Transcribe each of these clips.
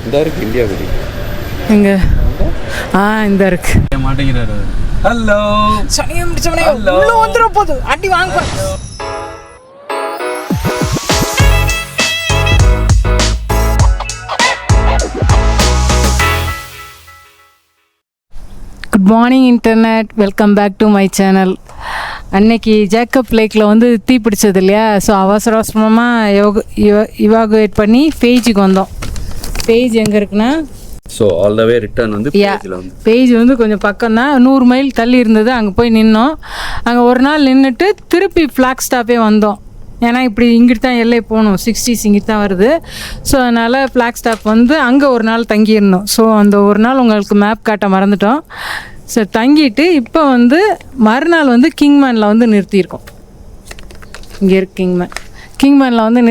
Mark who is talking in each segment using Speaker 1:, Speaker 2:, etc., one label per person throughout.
Speaker 1: இந்த இருக்கு இந்தியா குடி
Speaker 2: எங்க இந்த இருக்கு
Speaker 1: மாட்டேங்கிறாரு. ஹலோ
Speaker 2: சனியம் உள்ள வந்துற போது அடி வாங்க. Good morning internet, welcome back to my channel. அன்னைக்கு ஜேக்கப் லேக்கில் வந்து தீ பிடிச்சது இல்லையா? ஸோ அவசர அவசரமாக இவாகுவேட் பண்ணி பேஜுக்கு வந்தோம். பேஜ் எங்கே இருக்குன்னா
Speaker 1: so all the way return வந்து
Speaker 2: பேஜ் வந்து கொஞ்சம் பக்கம் தான், 100 மைல் தள்ளி இருந்தது. அங்கே போய் நின்னோம். அங்கே ஒரு நாள் நின்றுட்டு திருப்பி ஃப்ளாக் ஸ்டாப்பே வந்தோம். ஏன்னா இப்படி இங்கிட்டு தான் எல்லை போகணும், 60s இங்கிட்டு தான் வருது. ஸோ அதனால் ஃப்ளாக் ஸ்டாப் வந்து அங்கே ஒரு நாள் தங்கியிருந்தோம். ஸோ அந்த ஒரு நாள் உங்களுக்கு மேப் காட்ட மறந்துட்டோம். ஸோ தங்கிட்டு இப்போ வந்து மறுநாள் வந்து கிங்மேனில் வந்து நிறுத்தியிருக்கோம். இங்கே இருக்கு கிங்மேனில் வந்து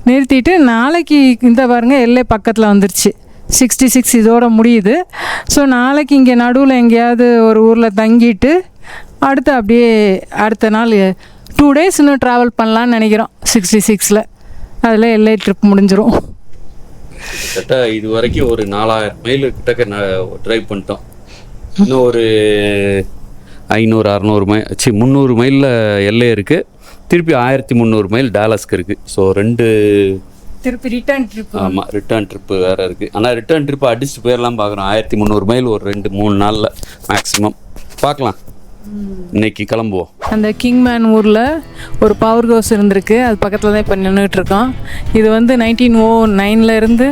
Speaker 2: நிறுத்திட்டு நாளைக்கு இந்த பாருங்கள் எல்லை பக்கத்தில் வந்துருச்சு. 66 இதோட முடியுது. ஸோ நாளைக்கு இங்கே நடுவில் எங்கேயாவது ஒரு ஊரில் தங்கிட்டு அடுத்த நாள் 2 days இன்னும் ட்ராவல் பண்ணலான்னு நினைக்கிறோம் 66ல். அதில் எல்லை ட்ரிப் முடிஞ்சிடும்.
Speaker 1: கிட்டத்தட்ட இது வரைக்கும் ஒரு 4000 மைல் கிட்டக்க ட்ரைவ் பண்ணிட்டோம். இன்னும் ஒரு 500-600 மைல் 300 மைலில் எல்லை இருக்குது. திருப்பி 1300 மைல் டாலஸ்க்கு இருக்குது. ஸோ 2
Speaker 2: திருப்பி ரிட்டர்ன் ட்ரிப்.
Speaker 1: ஆமாம், ரிட்டர்ன் ட்ரிப்பு வேறு இருக்குது. ஆனால் ரிட்டர்ன் ட்ரிப்பு அடிச்சுட்டு போயிடலாம் பார்க்குறோம். 1300 மைல் ஒரு 2-3 நாளில் மேக்ஸிமம் பார்க்கலாம். இன்னைக்கு கிளம்புவோம்.
Speaker 2: அந்த கிங்மேன் ஊரில் ஒரு பவர் ஹவுஸ் இருந்திருக்கு. அது பக்கத்தில் தான் இப்போ நின்றுட்டுருக்கோம். இது வந்து 1909 இருந்து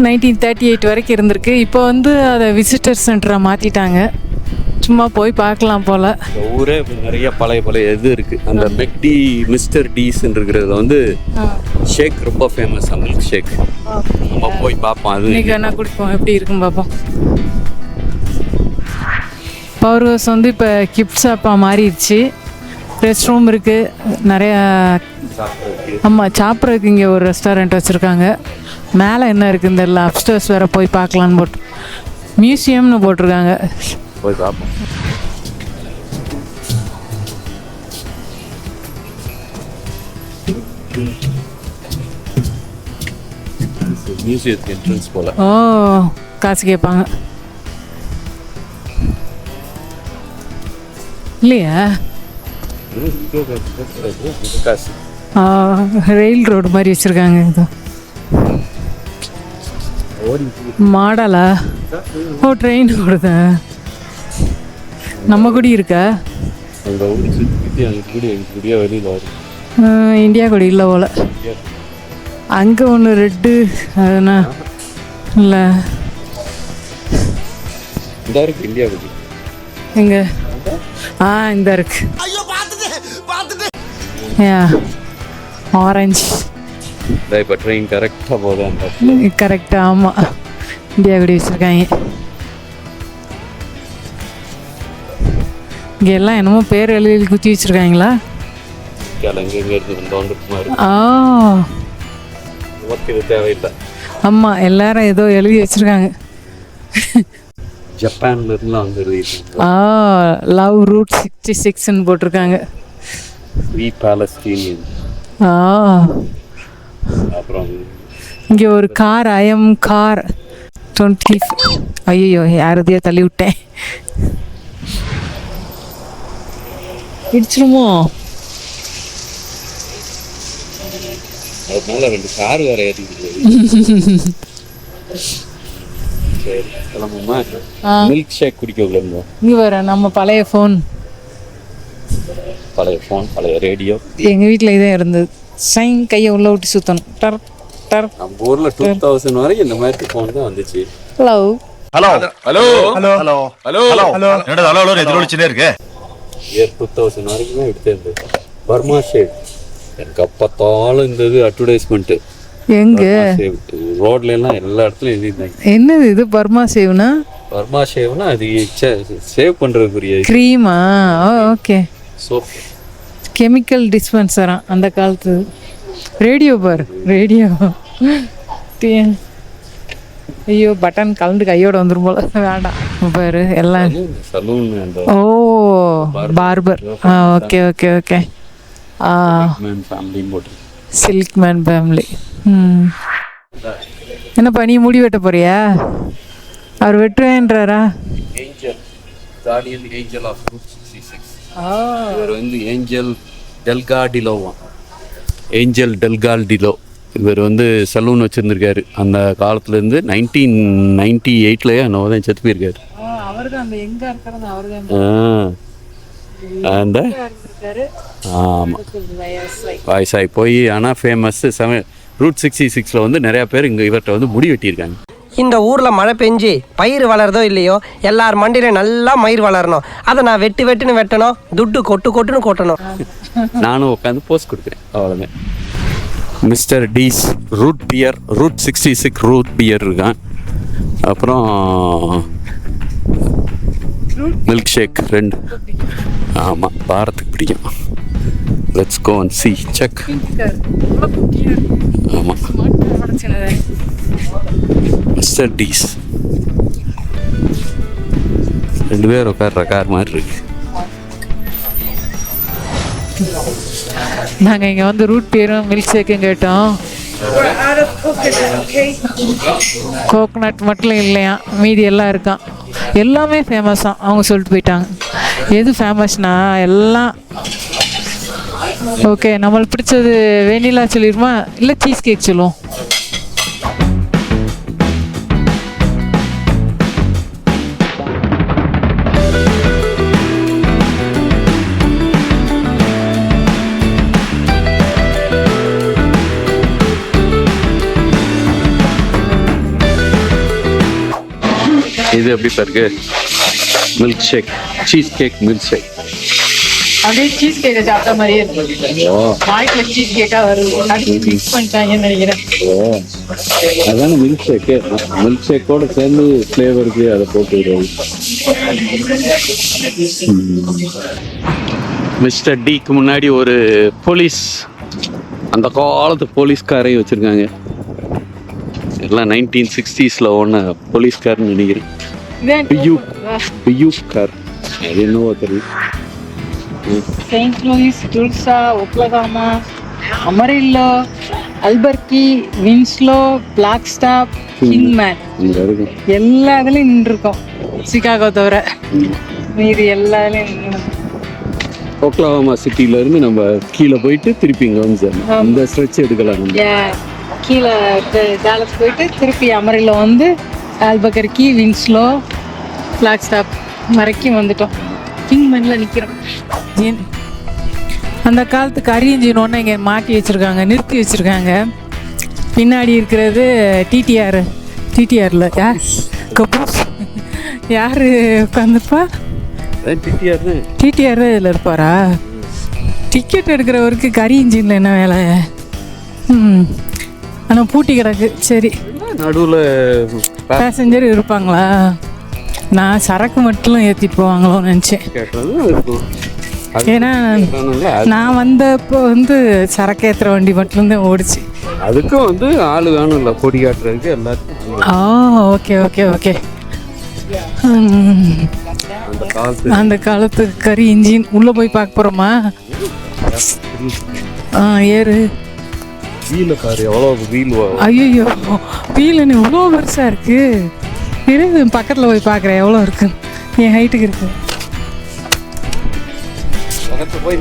Speaker 2: 1938 வரைக்கும் இருந்திருக்கு. இப்போ வந்து அதை விசிட்டர் சென்டராக மாற்றிட்டாங்க. சும்மா போய் பார்க்கலாம் போல்.
Speaker 1: ஊரே நிறைய பழைய இது இருக்குது. அந்த மெக்டி மிஸ்டர் டீஸ்ன்னு இருக்கிறதுல வந்து ஷேக் ரொம்ப ஃபேமஸ், மில்க் ஷேக். நம்ம போய் பார்ப்போம். அது
Speaker 2: இன்னைக்கு என்ன குடிப்போம், எப்படி இருக்குன்னு பார்ப்போம். பவர் ஹவுஸ் வந்து இப்போ கிஃப்ட் ஷாப்பாக மாறிடுச்சு. ரெஸ்ட் ரூம் இருக்குது நிறையா. ஆமாம், சாப்பிட்றதுக்கு இங்கே ஒரு ரெஸ்டாரண்ட் வச்சுருக்காங்க. மேலே என்ன இருக்குன்னு தெரியல. அப்ஸ்டர்ஸ் வேறு போய் பார்க்கலான்னு போட்டு மியூசியம்னு போட்டிருக்காங்க.
Speaker 1: போய் பார்ப்போம். மியூசியத்துக்கு என்ட்ரன்ஸ் போல.
Speaker 2: ஓ, காசு கேட்பாங்க இல்லையா? ரயில் ரோடு மாதிரி வச்சுருக்காங்க. இது மாடலா? ஓ, ட்ரெயின் ஓடுதா? நம்ம குடி இருக்கா? இந்தியா கொடி இல்லை போல. அங்கே ஒன்று ரெட்டு, அதுனா இல்லை
Speaker 1: இந்தியா கொடி
Speaker 2: எங்க? இந்த இருக்கு. ஆரஞ்சு.
Speaker 1: இப்போ ட்ரெயின் கரெக்டாக போதும்.
Speaker 2: கரெக்டாக, ஆமாம். இந்தியா கொடி வச்சுருக்காங்க. இங்கே எல்லாம் என்னமோ பேர் எழுதி குத்தி வச்சுருக்காங்களா?
Speaker 1: தேவையில்லை.
Speaker 2: ஆமாம், எல்லாரும் ஏதோ எழுதி வச்சுருக்காங்க.
Speaker 1: ஜப்பான்ல இருந்து வந்து
Speaker 2: லவ் ரூட் 66ன்னு போட்டிருக்காங்க.
Speaker 1: Free Palestinian. அப்புறம்
Speaker 2: இங்கே ஒரு கார், ஐஎம் கார் 20. ஐயோ, யாரதையோ தள்ளி விட்டேன். இடிச்சிருமோ?
Speaker 1: அதனால 2 கார் வேற ஏறிடுது. சரி, கிளம்புமா? மில்க் ஷேக் குடிக்கல.
Speaker 2: இங்கே வர நம்ம பழைய ஃபோன்,
Speaker 1: பழைய ரேடியோ
Speaker 2: எங்கள் வீட்டில் இதே இருந்தது. சைன் கையை உள்ள விட்டு சுற்றணும். டர் டர்.
Speaker 1: நம்ம ஊரில் 2000 வரைக்கும் இந்த மாதிரி ஃபோன் தான் வந்துச்சு.
Speaker 2: Hello
Speaker 3: hello hello hello hello hello hello என்னடா ஹலோ ஹலோ எதிரொலிச்சுனே இருக்கு.
Speaker 1: இயர் 2000 வரைக்கும் தான் எடுத்தது. பர்மா ஷேவ் எனக்கு அப்பத்தாலும் இருந்தது. அட்வர்டைஸ்மெண்ட்டு
Speaker 2: எங்க
Speaker 1: ரோட்ல எல்லாம் எல்லா இடத்துலயும் எழுதிருந்தாங்க.
Speaker 2: என்னது இது பர்மா ஷேவ்னா?
Speaker 1: பர்மா ஷேவ்னா அது சேவ் பண்றதுக்குரிய
Speaker 2: க்ரீமா? ஓகே.
Speaker 1: சோப்,
Speaker 2: கெமிக்கல் டிஸ்பென்சரா அந்த காலத்து. ரேடியோ பார், ரேடியோ. ஐயோ, பட்டன் கலந்து கையோட வந்துடும் போல. வேண்டாம் பாரு எல்லாம்.
Speaker 1: சலூன்.
Speaker 2: ஓ, barber. Okay okay okay.
Speaker 1: Family போட்டு
Speaker 2: சில்க் மேன் ஃபேமிலி. என்னப்பா நீ முடி வெட்ட போறியா? அவர் வெட்டுவேன்றாரா?
Speaker 1: Angel guardian angel of route 66. இவர் வந்து ஏஞ்சல் டெல்காடிலோவா, ஏஞ்சல் டெல்காடிலோ. இவர் வந்து சலூன் வச்சுருந்துருக்காரு அந்த காலத்துலேருந்து. 1998 என்னவோ தான் செத்து போயிருக்காரு. அந்த ஆமாம் வயசாகி போய் ஆனால் ஃபேமஸ்ஸு ரூட் 66 வந்து நிறையா பேர் இங்கே இவர்கிட்ட வந்து முடி வெட்டியிருக்காங்க.
Speaker 4: இந்த ஊரில் மழை பெஞ்சு பயிர் வளருதோ இல்லையோ, எல்லார் மண்டியில நல்லா மயிர் வளரணும். அதை நான் வெட்டுன்னு வெட்டணும், துட்டு கொட்டுன்னு கொட்டணும்.
Speaker 1: நானும் உட்காந்து போஸ்ட் கொடுக்குறேன், அவ்வளோதான். Mister D's root beer, route 66 root beer இருக்கான். அப்புறம் மில்க் ஷேக் 2. ஆமாம், பாரத்துக்கு பிடிக்கும். Let's go and see check. ஆமாம், மிஸ்டர் டீஸ் 2 பேர் உட்கார்ற கார் மாதிரி இருக்கு.
Speaker 2: நாங்கள் இங்கே வந்து ரூட் பியரும் மில்க் ஷேக்கும் கேட்டோம். கோகோனட் மட்டும் இல்லையா, மீதி எல்லாம் இருக்கான். எல்லாமே ஃபேமஸாக அவங்க சொல்லிட்டு போயிட்டாங்க. எது ஃபேமஸ்னா எல்லாம் ஓகே. நம்மளுக்கு பிடிச்சது வெனிலா சொல்லிடுமா, இல்லை சீஸ் கேக் சொல்லுவோம்.
Speaker 1: இது எப்படி பாருக்கு, milkshake, cheesecake milkshake.
Speaker 2: அப்படியே சீஸ் கேக்கை சாப்பிட்ட மாதிரியே இருக்கு. வாய்க்குல சீஸ் கேக்கா வருது, அடிச்சு மிக்ஸ் பண்ணிட்டாங்கன்னு நினைக்கிறேன்.
Speaker 1: அதான மில்க் ஷேக்கு. மில்க் ஷேக்கோட சேர்ந்து ஃப்ளேவருக்கு அதை போட்டு விடுவோம். மிஸ்டர் டிக்கு முன்னாடி ஒரு போலீஸ், அந்த காலத்து போலீஸ்காரையும் வச்சுருக்காங்க. எல்லாம் 1960s ஒன்று போலீஸ்கார்னு நினைக்கிறேன். பியூக்கார் அது என்னவோ தெரியும்.
Speaker 2: Saint Louis, டுல்சா, Oklahoma, அமரில்லோ, அல்பர்கி, Winslow, பிளாக்ஸ்டாப், Kingman எல்லா இதுலையும் நின்றுருக்கோம். சிகாகோ தவிர மீதி எல்லா இதுலையும்.
Speaker 1: ஒக்லகாமா சிட்டியிலேருந்து நம்ம கீழே போயிட்டு திருப்பி இங்கே வந்து இந்த ஸ்ட்ரெச் எடுக்கலாம்.
Speaker 2: கீழே டாலஸ் போயிட்டு திருப்பி அமரில்லோ வந்து ஆல்பர்கி, வின்ஸ்லோ, பிளாக்ஸ்டாப் வரைக்கும் வந்துட்டோம். கிங்மேனில் நிற்கிறோம். அந்த காலத்து கரி இன்ஜின் ஒன்று இங்கே மாட்டி வச்சுருக்காங்க, நிறுத்தி வச்சுருக்காங்க. பின்னாடி இருக்கிறது டிடிஆரில் யார் கபூஸ் யார் உட்காந்துப்பா? டிடிஆர் தான் இதில் இருப்பாரா? டிக்கெட் எடுக்கிறவருக்கு கரி இன்ஜினில் என்ன வேலை? ஆனால் பூட்டி கிடக்கு. சரி,
Speaker 1: நடுவில்
Speaker 2: பேசஞ்சர் இருப்பாங்களா? நான் சரக்கு மட்டும் ஏற்றிட்டு போவாங்களோன்னு நினச்சேன். ஏன்னா நான் வந்தப்போ வந்து சரக்கு ஏற்றுற வண்டி மட்டும்தான் ஓடிச்சு.
Speaker 1: அதுக்கும் வந்து ஆள் வேணும் இல்லை, கொடி காட்டுறதுக்கு எல்லாத்துக்கும்.
Speaker 2: Okay okay okay. அந்த காலத்து கரி இன்ஜின் உள்ளே போய் பார்க்க போகிறோமா? ஏறு.
Speaker 1: வீலை பாரு, எவ்வளோ வீல்.
Speaker 2: ஐயோ, வீலுன்னு இவ்வளோ பெருசாக இருக்குது. இருந்து பக்கத்தில் போய் பார்க்குறேன் எவ்வளோ இருக்கு. என் ஹைட்டுக்கு இருக்கு.
Speaker 1: போய்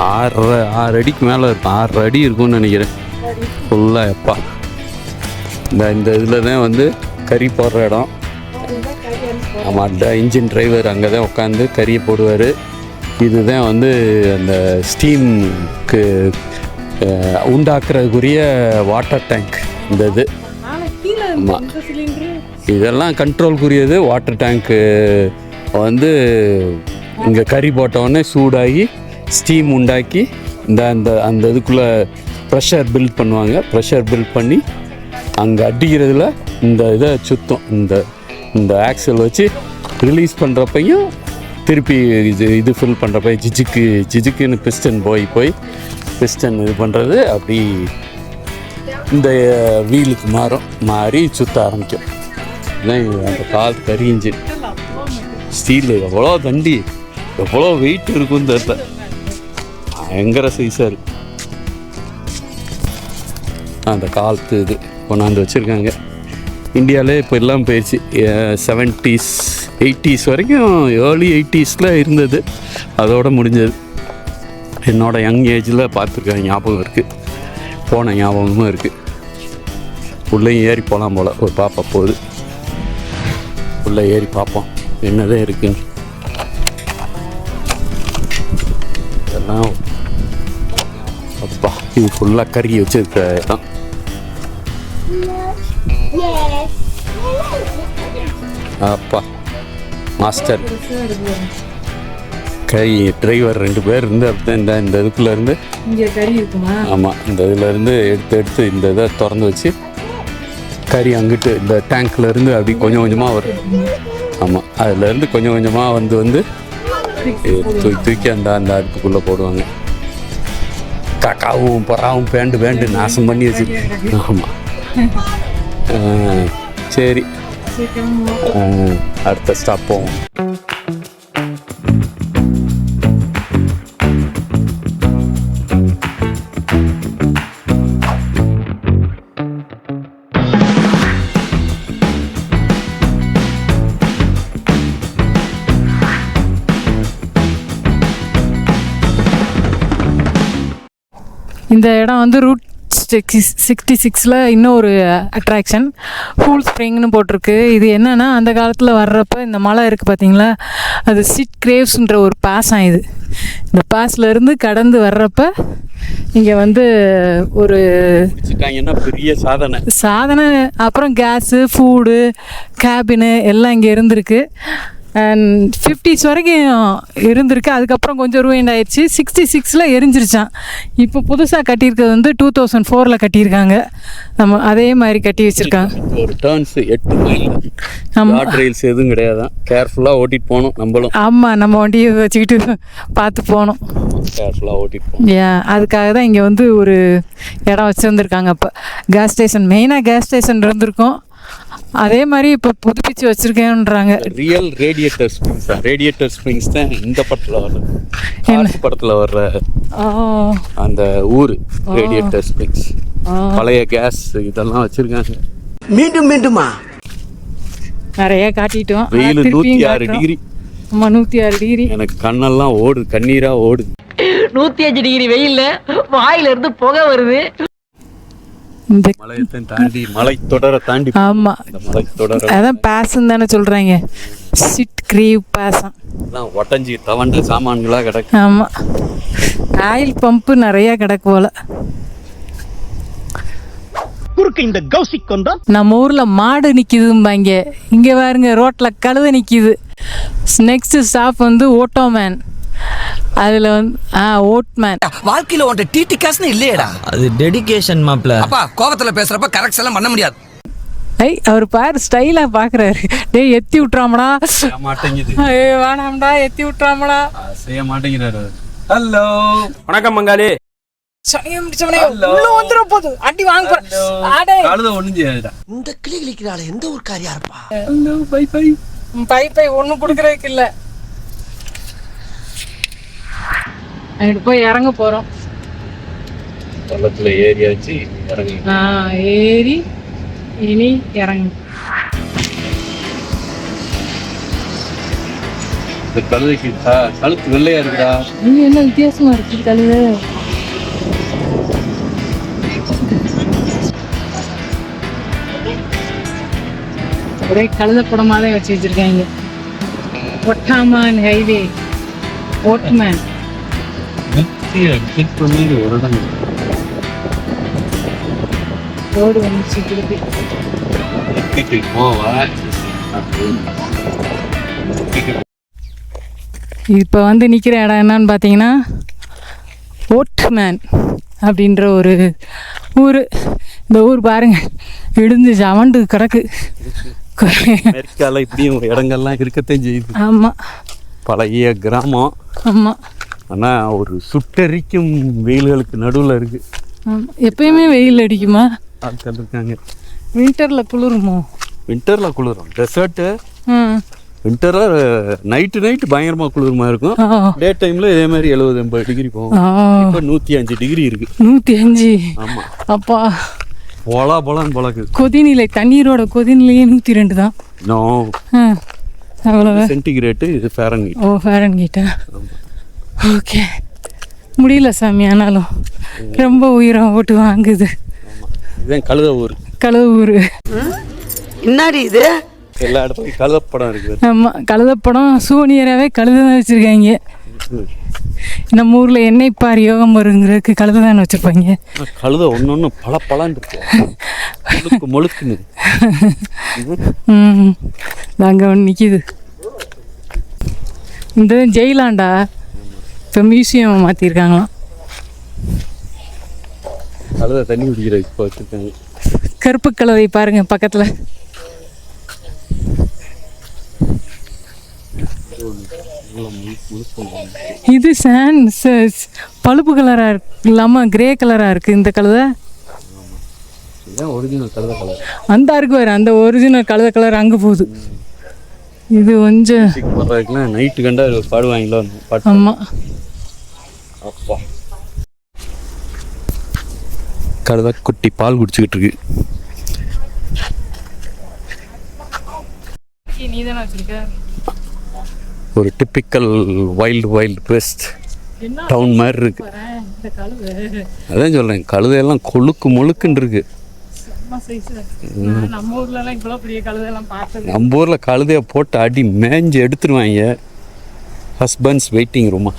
Speaker 1: 6 அடிக்கு மேலே இருக்கும். 6 அடி இருக்கும்னு நினைக்கிறேன் ஃபுல்லாக. எப்பா இந்த இதில் தான் வந்து கறி போடுற இடம். ஆமாம், அதான் இன்ஜின் டிரைவர் அங்கே தான் உட்காந்து கறியை போடுவார். இதுதான் வந்து அந்த ஸ்டீம்க்கு உண்டாக்குறதுக்குரிய வாட்டர் டேங்க். இந்த இது ஆமாம், இதெல்லாம் கண்ட்ரோல்க்குரியது. வாட்டர் டேங்க்கு வந்து இங்கே கறி போட்டவுடனே சூடாகி ஸ்டீம் உண்டாக்கி அந்த இதுக்குள்ளே ப்ரெஷர் பில்ட் பண்ணுவாங்க. ப்ரெஷர் பில்ட் பண்ணி அங்கே அடிக்கிறதுல இந்த இதை சுத்தம், இந்த ஆக்சல் வச்சு ரிலீஸ் பண்ணுறப்பையும் திருப்பி இது ஃபில் பண்ணுறப்ப ஜிஜுக்குன்னு பிஸ்டன் போய் பிஸ்டன் இது பண்ணுறது. அப்படி இந்த வீலுக்கு மாறி சுற்ற ஆரம்பிக்கும். இதுதான் அந்த கால் கரி இன்ஜின். ஸ்டீலு எவ்வளோ தண்டி, எவ்வளோ வெயிட் இருக்கும் தெரியல. பயங்கர சைஸாக இருக்கு. அந்த காலத்து இது கொண்டாந்து வச்சுருக்காங்க. இந்தியாவிலே இப்போ எல்லாம் போயிடுச்சு. 70s 80s வரைக்கும், ஏர்லி 80s இருந்தது, அதோடு முடிஞ்சது. என்னோட யங் ஏஜில் பார்த்துருக்க ஞாபகம் இருக்குது, போன ஞாபகமும் இருக்குது. உள்ளேயும் ஏறி போகலாம் போல், ஒரு பாப்பா போகுது, உள்ளே ஏறி பார்ப்போம் என்னதான் இருக்குன்னு. இதெல்லாம் அப்பா, இது ஃபுல்லாக கறி வச்சுருக்க இடம். அப்பா மாஸ்டர் கறி டிரைவர் 2 பேர் இருந்து அப்படிதான் இந்த இதுக்குள்ளேருந்து
Speaker 2: இங்கே கறி இருக்குமா?
Speaker 1: ஆமாம், இந்த இதுலேருந்து எடுத்து இந்த இதை திறந்து வச்சு கறி அங்கிட்டு இந்த டேங்க்லேருந்து அப்படி கொஞ்சம் கொஞ்சமாக வரும். ஆமாம், அதுலேருந்து கொஞ்சம் கொஞ்சமாக வந்து தூக்கி அந்த அடுப்புக்குள்ளே போடுவாங்க. காக்காவும் பறாவும் பேண்டு நாசம் பண்ணி வச்சுருக்கேன். ஆமாம், சரி, அடுத்த ஸ்டாப் போவோம்.
Speaker 2: இந்த இடம் வந்து ரூட் 66 இன்னும் ஒரு அட்ராக்ஷன் கூல் ஸ்ப்ரிங்னு போட்டிருக்கு. இது என்னென்னா, அந்த காலத்தில் வர்றப்போ இந்த மலை இருக்குது பார்த்தீங்களா, அது சிட் கிரேவ்ஸ்ன்ற ஒரு பாஸாக. இது இந்த பாஸ்லேருந்து கடந்து வர்றப்ப இங்கே வந்து ஒரு
Speaker 1: பெரிய
Speaker 2: சாதனை, அப்புறம் கேஸு, ஃபுட்டு, கேபினு எல்லாம் இங்கே இருந்திருக்கு. அண்ட் 50s வரைக்கும் இருந்திருக்கு. அதுக்கப்புறம் கொஞ்சம் ரூயிண்ட் ஆயிடுச்சு. 66 எரிஞ்சிருச்சான். இப்போ புதுசாக கட்டியிருக்கிறது வந்து 2004 கட்டியிருக்காங்க. நம்ம அதே மாதிரி கட்டி வச்சுருக்காங்க.
Speaker 1: ஒரு டர்ன்ஸ் 8 மைல். ஆமாம், ட்ரெயில்ஸ் எதுவும் கிடையாது, கேர்ஃபுல்லாக ஓட்டிகிட்டு போகணும் நம்மளும்.
Speaker 2: ஆமாம், நம்ம வண்டியை வச்சுக்கிட்டு பார்த்து போகணும்,
Speaker 1: கேர்ஃபுல்லாக ஓட்டிகிட்டு போகணும்.
Speaker 2: ஏன் அதுக்காக தான் இங்கே வந்து ஒரு இடம் வச்சுருந்துருக்காங்க. அப்போ கேஸ் ஸ்டேஷன், மெயினாக கேஸ் ஸ்டேஷன் இருந்திருக்கும். அதே மாதிரி இப்போ புதுப்பிச்சு வச்சிருக்கேன்றாங்க.
Speaker 1: ரியல் ரேடியேட்டர் ஸ்ப்ரிங்ஸ் தான் இந்த படத்தில் வர்ற அந்த ஊர் ரேடியேட்டர் ஸ்ப்ரிங்ஸ். பழைய கேஸ் இதெல்லாம் வச்சிருக்காங்க.
Speaker 4: மீண்டுமா
Speaker 2: நிறைய காட்டிட்டோம்.
Speaker 1: வெயில் 106 டிகிரி.
Speaker 2: ஆமா, 106 டிகிரி.
Speaker 1: எனக்கு கண்ணெல்லாம் ஓடுது, கண்ணீரா ஓடுது.
Speaker 4: 105 டிகிரி வெயில்ல வாயில இருந்து புகை வருது.
Speaker 2: இந்த
Speaker 1: மலையத்தையும் தாண்டி மலைத்தொடரை தாண்டி.
Speaker 2: ஆமா,
Speaker 1: மலைத்தொடரை
Speaker 2: அதான் பாஸ்ன்னு தானே சொல்றாங்க, சிட் கிரீவ் பாசம்.
Speaker 1: ஒட்டஞ்சி தவண்ட சாமான்களா கிடக்கு.
Speaker 2: ஆமா, ஆயில் பம்பு நிறைய கிடக்கு போல.
Speaker 5: இந்த கௌசிக் கொண்டா
Speaker 2: நம்ம ஊர்ல மாடு நிக்குதும்பாங்க, இங்க பாருங்க ரோட்ல கழுதை நிக்குது. நெக்ஸ்ட் ஸ்டாப் வந்து ஓட்டோமேன். அதுல வந்து ஓட்மேன்.
Speaker 6: வாழ்க்கையில உன்ட டிடி காசுன்னு இல்லையடா,
Speaker 5: அது டெடிகேஷன் மாப்ள.
Speaker 6: அப்பா கோவத்துல பேசுறப்ப கரெக்ட் எல்லாம் பண்ண முடியாது.
Speaker 2: அவர் பாரு ஸ்டைலா பாக்குறாரு. டேய் எத்தி விட்டுறாமடா,
Speaker 1: மாட்டேங்குது.
Speaker 2: வேணாம்டா, எத்தி விட்டுறாமடா,
Speaker 1: செய்ய மாட்டேங்கிறாரு. ஹலோ,
Speaker 3: வணக்கம் மங்காளி.
Speaker 2: உள்ள வந்துற போது அடி வாங்க போற.
Speaker 1: கழுத ஒண்ணும் செய்யாதுடா.
Speaker 6: இந்த கிளி கிளிக்கிறாள எந்த ஒரு காரியா இருப்பா.
Speaker 1: ஹலோ, பை
Speaker 2: பை ஒன்னும் குடுக்கறதுக்கு இல்ல. அங்கிட்டு போய் இறங்க போறோம்.
Speaker 1: பள்ளத்துல ஏறியாச்சு, இறங்கி.
Speaker 2: ஏறி இனி இறங்கு.
Speaker 1: இந்த கழுதைக்கு கழுத்து வெள்ளையா இருக்குடா.
Speaker 2: நீங்க என்ன வித்தியாசமா இருக்கு கழுதை. ஒரே கழுத படமாவே வச்சு வச்சிருக்காங்க. ஒட்டாமான் ஹைவே, ஓட்மேன். ரோடு வந்துச்சு திருப்பி. இப்போ வந்து நிற்கிற இடம் என்னன்னு பார்த்தீங்கன்னா ஓட்மேன் அப்படின்ற ஒரு ஊர். இந்த ஊர் பாருங்க, இடிஞ்சு ஜவண்டு கிடக்கு.
Speaker 1: அமெரிக்கால இப்படியும் இடங்கள்லாம் இருக்கத்தான் செய்யுது.
Speaker 2: ஆமாம்,
Speaker 1: பழைய கிராமம்.
Speaker 2: ஆமாம்,
Speaker 1: ஆனால் ஒரு சுட்டரிக்கும் வெயில்களுக்கு நடுவில் இருக்கு.
Speaker 2: எப்பயுமே வெயில் அடிக்குமா?
Speaker 1: ஆட்கள் இருக்காங்க.
Speaker 2: வின்டரில் குளிருமோ?
Speaker 1: வின்டரில் குளிரும். டெசர்ட்டு வின்டரில் நைட்டு பயங்கரமாக குளிருமா இருக்கும். டே டைமில் இதே மாதிரி 70-80 டிகிரி போகும். இப்போ 105 டிகிரி இருக்கு.
Speaker 2: 105?
Speaker 1: ஆமாம்.
Speaker 2: அப்பா
Speaker 1: பொழக்குது.
Speaker 2: கொதிநிலை தண்ணீரோட கொதிநிலையே 102 தான்.
Speaker 1: நோ
Speaker 2: அவ்வளவு
Speaker 1: சென்டிகிரேட்டு, இது ஃபாரன்ஹீட்.
Speaker 2: ஓ ஃபாரன்ஹீட்டா? ஓகே, முடியல சாமி. ஆனாலும் ரொம்ப உயிரம் ஓட்டு வாங்குது.
Speaker 1: இதுதான் கழுத ஊர்.
Speaker 2: கழுத ஊர்.
Speaker 7: என்னடி இது?
Speaker 1: எல்லா இடத்துலையும் கழுதப்படம் இருக்குது.
Speaker 2: ஆமாம், கழுதப்படம் சூனியராகவே கழுத தான் வச்சுருக்காங்க. நம்ம ஊரில் எண்ணெய் பார் யோகம் வருங்கிறதுக்கு கழுத தான் வச்சுருப்பாங்க.
Speaker 1: கழுத ஒன்று பழன்னு இருக்கு, முழுக்குன்னு.
Speaker 2: அங்கே ஒன்று நிற்கிது. இந்த ஜெயிலாண்டா இப்போ மியூசியம் மாற்றிருக்காங்களாம்.
Speaker 1: கழுத தண்ணி குடிக்கிற இப்போ வச்சுருக்காங்க.
Speaker 2: கருப்பு கழுதை பாருங்கள் பக்கத்தில். இது பழுப்பு கலராக இருக்கு இல்லாமல் கிரே கலராக இருக்குது இந்த கழுதை.
Speaker 1: ஒரிஜினல் கழுத கலர்
Speaker 2: அந்த இருக்கு வேறு, அந்த ஒரிஜினல் கழுத கலர் அங்கே போகுது. இது கொஞ்சம்
Speaker 1: நைட்டு கண்டா பாடுவாங்களோ.
Speaker 2: ஆமாம்,
Speaker 1: அப்பா கழுத குட்டி பால் குடிச்சுக்கிட்டு இருக்கு.
Speaker 2: நீ தானே வச்சிருக்க?
Speaker 1: ஒரு டிப்பிக்கல் வைல்டு வெஸ்ட் டவுன் மாதிரி இருக்கு. அதான் சொல்கிறேன், கழுதையெல்லாம் முழுக்குன்னு இருக்கு.
Speaker 2: நம்ம ஊர்லலாம் இவ்வளோ பெரிய கழுதையெல்லாம் பார்த்தது.
Speaker 1: நம்ம ஊரில் கழுதையை போட்டு அடி மேஞ்சு எடுத்துருவாங்க. ஹஸ்பண்ட்ஸ் வெயிட்டிங் ரூமா.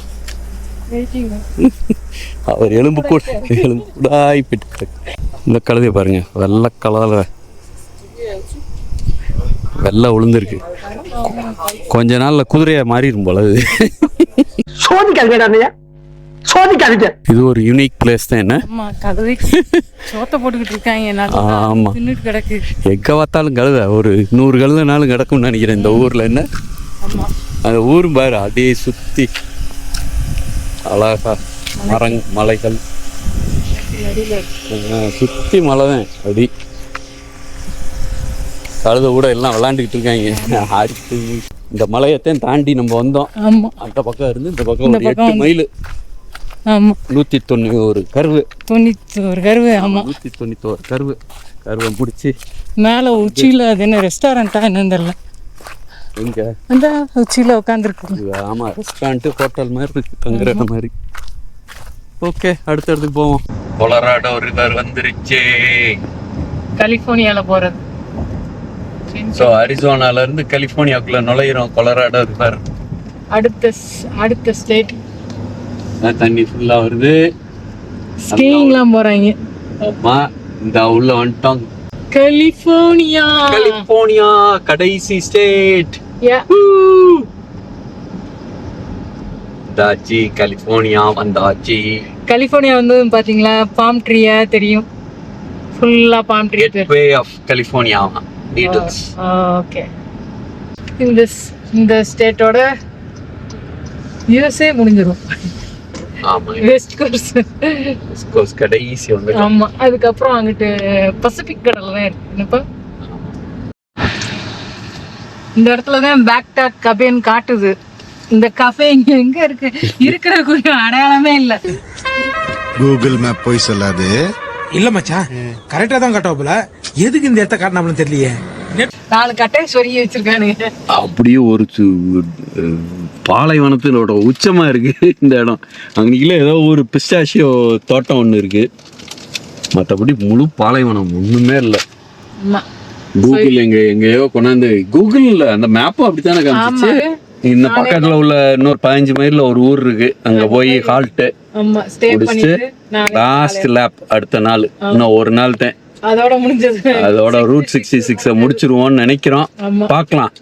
Speaker 1: அவர் எலும்பு கூடாய் போயிட்டு. இந்த கழுதையை பாருங்க, வெள்ளை கலரில் வெள்ளை உளுந்துருக்கு. கொஞ்ச நாள்ல குதிரையா மாறிடும் போல. இது ஒரு யூனிக் பிளேஸ் தான். என்ன
Speaker 2: சோத்த போட்டுக்கிட்டு இருக்காங்க.
Speaker 1: ஆமா,
Speaker 2: கிடக்கு.
Speaker 1: எங்க பார்த்தாலும் கழுத, ஒரு 100 கழுதனாலும் கிடக்கும்னு நினைக்கிறேன் இந்த ஊர்ல. என்ன அந்த ஊரும் பாரு, அப்படியே சுத்தி அழகா மலைகள் சுத்தி மலை தான். அப்படி கழுத கூட எல்லாம் விளாண்டுக்கிட்டு இருக்காங்க. இந்த மலையத்தையும் தாண்டி நம்ம வந்தோம். அந்த பக்கம் இருந்து இந்த பக்கம் 8 மைல். 191 கருவு.
Speaker 2: 91 கருவு. ஆமாம்,
Speaker 1: 191 கருவை முடிச்சு
Speaker 2: மேலே உச்சியில். அது என்ன ரெஸ்டாரண்ட்டா என்னன்னு தெரியல.
Speaker 1: எங்க
Speaker 2: அந்த உச்சியில் உட்காந்துருக்கு.
Speaker 1: ஆமாம், ரெஸ்டாரண்ட்டு ஹோட்டல் மாதிரி இருக்கு, தங்குற மாதிரி. ஓகே, அடுத்த இடத்துக்கு போவோம். கொலராடோ ரிவர் வந்துருச்சு.
Speaker 2: கலிஃபோர்னியாவில் போகிறது.
Speaker 1: ஸோ அரிசோனால இருந்து கலிஃபோர்னியாக்குள்ள நுழையிறோம். கொலராடோ ரிவர்
Speaker 2: அடுத்த ஸ்டேட்.
Speaker 1: தண்ணி ஃபுல்லா வருது.
Speaker 2: ஸ்கீயிங்லாம் போறாங்க.
Speaker 1: ஆமா, இந்த உள்ள வந்துட்டோம்.
Speaker 2: கலிஃபோர்னியா
Speaker 1: கடைசி ஸ்டேட். தாச்சி கலிஃபோர்னியா வந்தாச்சு.
Speaker 2: கலிஃபோர்னியா வந்து பாத்தீங்களா, பாம் ட்ரீயா தெரியும். ஃபுல்லா palm tree.
Speaker 1: Gateway of California Needles.
Speaker 2: Okay, இந்த ஸ்டேட்டோட யுஎஸ்ஏ முடிஞ்சிடும்.
Speaker 1: ஆமா,
Speaker 2: வெஸ்ட் கோஸ்ட்
Speaker 1: கடைசி வந்து.
Speaker 2: ஆமா, அதுக்கப்புறம் அங்கிட்டு பசிபிக் கடல் தான் இருக்கு. என்னப்பா, இந்த இடத்துல தான் பேக்டாக் கபேன்னு காட்டுது. இந்த கஃபே இங்க எங்க இருக்கு? இருக்கிற கொஞ்சம் அடையாளமே இல்ல.
Speaker 8: கூகுள் மேப் போய் சொல்லாது.
Speaker 9: இல்ல மச்சான், கரெக்டா தான் காட்டுவாப்புல. எதுக்கு இந்த இடத்த காட்டினாப்லன்னு தெரியலையே.
Speaker 2: 4 கட்டையை சொருகி வச்சிருக்கானுங்க.
Speaker 1: அப்படியே ஒரு பாலைவனத்தினோட உச்சமா இருக்கு இந்த இடம். அன்னைக்குல ஏதோ ஒரு பிஸ்டாஷியோ தோட்டம் ஒன்று இருக்கு, மற்றபடி முழு பாலைவனம் ஒண்ணுமே இல்லை. கூகுள் எங்கேயோ கொண்டாந்து, கூகுள்ல அந்த மேப்பும் அப்படித்தானே காமிச்சு. இந்த பக்கத்துல உள்ள இன்னொரு 15 மைல்ல ஒரு ஊர் இருக்கு, அங்க போய் ஹால்ட்டு முடிச்சுட்டு லாஸ்ட் லேப் அடுத்த நாள். இன்னும் ஒரு நாள் தான்,
Speaker 2: அதோட முடிஞ்சது.
Speaker 1: அதோட ரூட் 66 முடிச்சிருவோம்னு நினைக்கிறோம். பார்க்கலாம்.